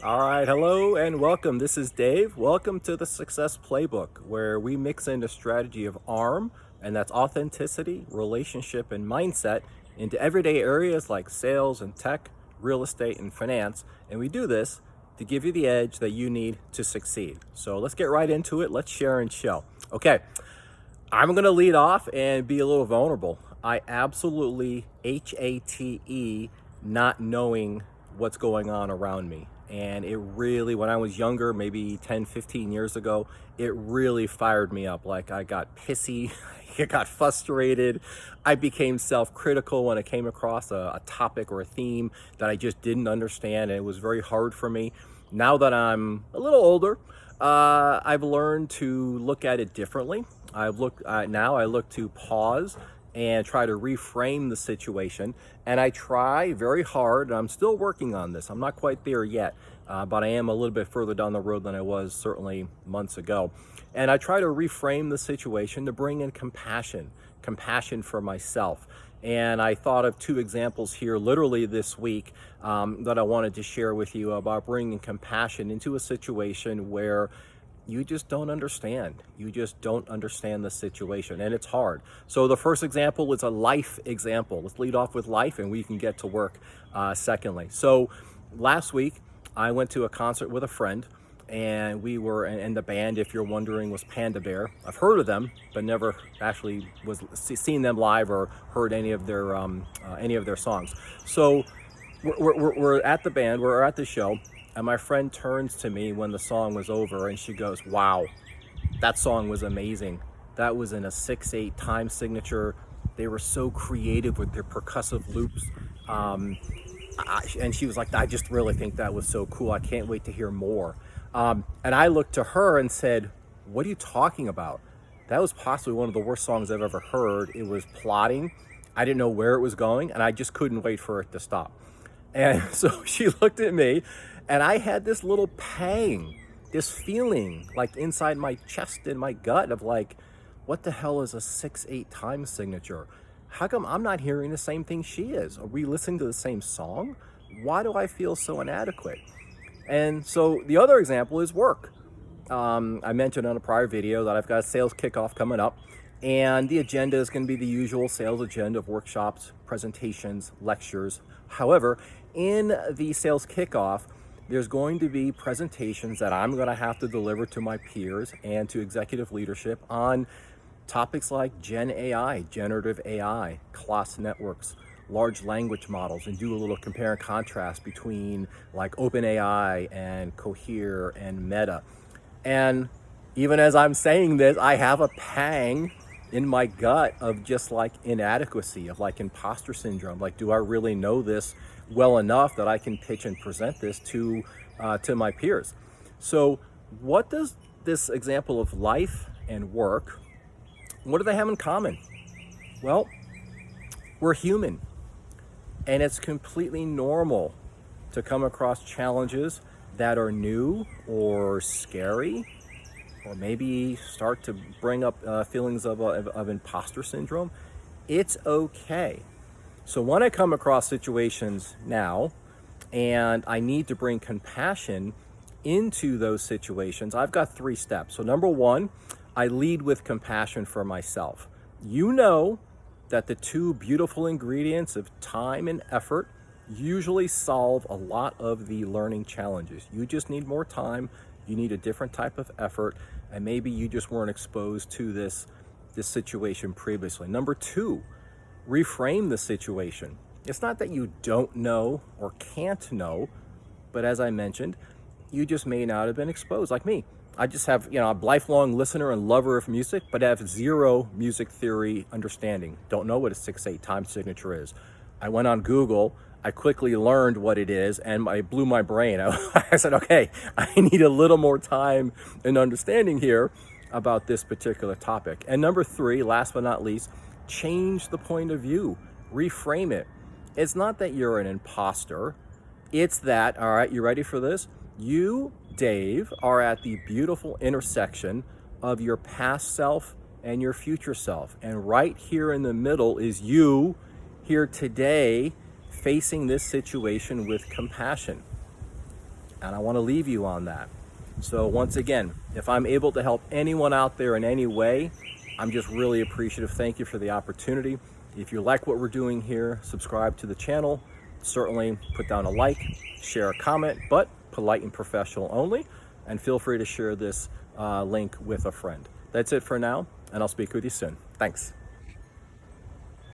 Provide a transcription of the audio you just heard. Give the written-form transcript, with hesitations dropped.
All right, hello and welcome. This is Dave. Welcome to the Success Playbook, where we mix in the strategy of ARM, and that's authenticity, relationship, and mindset, into everyday areas like sales and tech, real estate, and finance. And we do this to give you the edge that you need to succeed. So let's get right into it. Let's share and show. Okay, I'm going to lead off and be a little vulnerable. I absolutely HATE not knowing what's going on around me. And it really, when I was younger, maybe 10, 15 years ago, it really fired me up. Like I got pissy, I got frustrated. I became self critical when I came across a topic or a theme that I just didn't understand. And it was very hard for me. Now that I'm a little older, I've learned to look at it differently. I look to pause and try to reframe the situation. And I try very hard, and I'm still working on this. I'm not quite there yet, but I am a little bit further down the road than I was certainly months ago. And I try to reframe the situation to bring in compassion for myself. And I thought of two examples here literally this week that I wanted to share with you about bringing compassion into a situation where you just don't understand. You just don't understand the situation, and it's hard. So the first example is a life example. Let's lead off with life, and we can get to work secondly. So last week, I went to a concert with a friend, and we were, and the band, if you're wondering, was Panda Bear. I've heard of them, but never actually seen them live or heard any of their songs. So we're at the band, we're at the show, and my friend turns to me when the song was over and she goes, "Wow, that song was amazing. That was in a 6/8 time signature. They were so creative with their percussive loops." And she was like, "I just really think that was so cool. I can't wait to hear more." And I looked to her and said, "What are you talking about? That was possibly one of the worst songs I've ever heard. It was plotting. I didn't know where it was going, and I just couldn't wait for it to stop." And so she looked at me, and I had this little pang, this feeling like inside my chest and my gut of like, what the hell is a 6/8 time signature? How come I'm not hearing the same thing she is? Are we listening to the same song? Why do I feel so inadequate? And so the other example is work. I mentioned on a prior video that I've got a sales kickoff coming up, and the agenda is going to be the usual sales agenda of workshops, presentations, lectures. However, in the sales kickoff, there's going to be presentations that I'm going to have to deliver to my peers and to executive leadership on topics like Gen AI, generative AI, class networks, large language models, and do a little compare and contrast between like OpenAI and Cohere and Meta. And even as I'm saying this, I have a pang in my gut of just like inadequacy, of like imposter syndrome. Like, do I really know this well enough that I can pitch and present this to my peers? So what does this example of life and work, what do they have in common? Well, we're human, and it's completely normal to come across challenges that are new or scary, or maybe start to bring up feelings of imposter syndrome. It's okay. So when I come across situations now and I need to bring compassion into those situations, I've got 3 steps. So number 1, I lead with compassion for myself. You know that the 2 beautiful ingredients of time and effort usually solve a lot of the learning challenges. You just need more time, you need a different type of effort, and maybe you just weren't exposed to this situation previously. Number 2, reframe the situation. It's not that you don't know or can't know, but as I mentioned, you just may not have been exposed. Like me, I just have, a lifelong listener and lover of music, but I have 0 music theory understanding. Don't know what a 6/8 time signature is. I went on Google, I quickly learned what it is, and I blew my brain. I said, okay, I need a little more time and understanding here about this particular topic. And number 3, last but not least, change the point of view, reframe it. It's not that you're an imposter. It's that, all right, you ready for this? You, Dave, are at the beautiful intersection of your past self and your future self. And right here in the middle is you here today facing this situation with compassion. And I want to leave you on that. So once again, if I'm able to help anyone out there in any way, I'm just really appreciative. Thank you for the opportunity. If you like what we're doing here, subscribe to the channel. Certainly put down a like, share a comment, but polite and professional only. And feel free to share this link with a friend. That's it for now, and I'll speak with you soon. Thanks.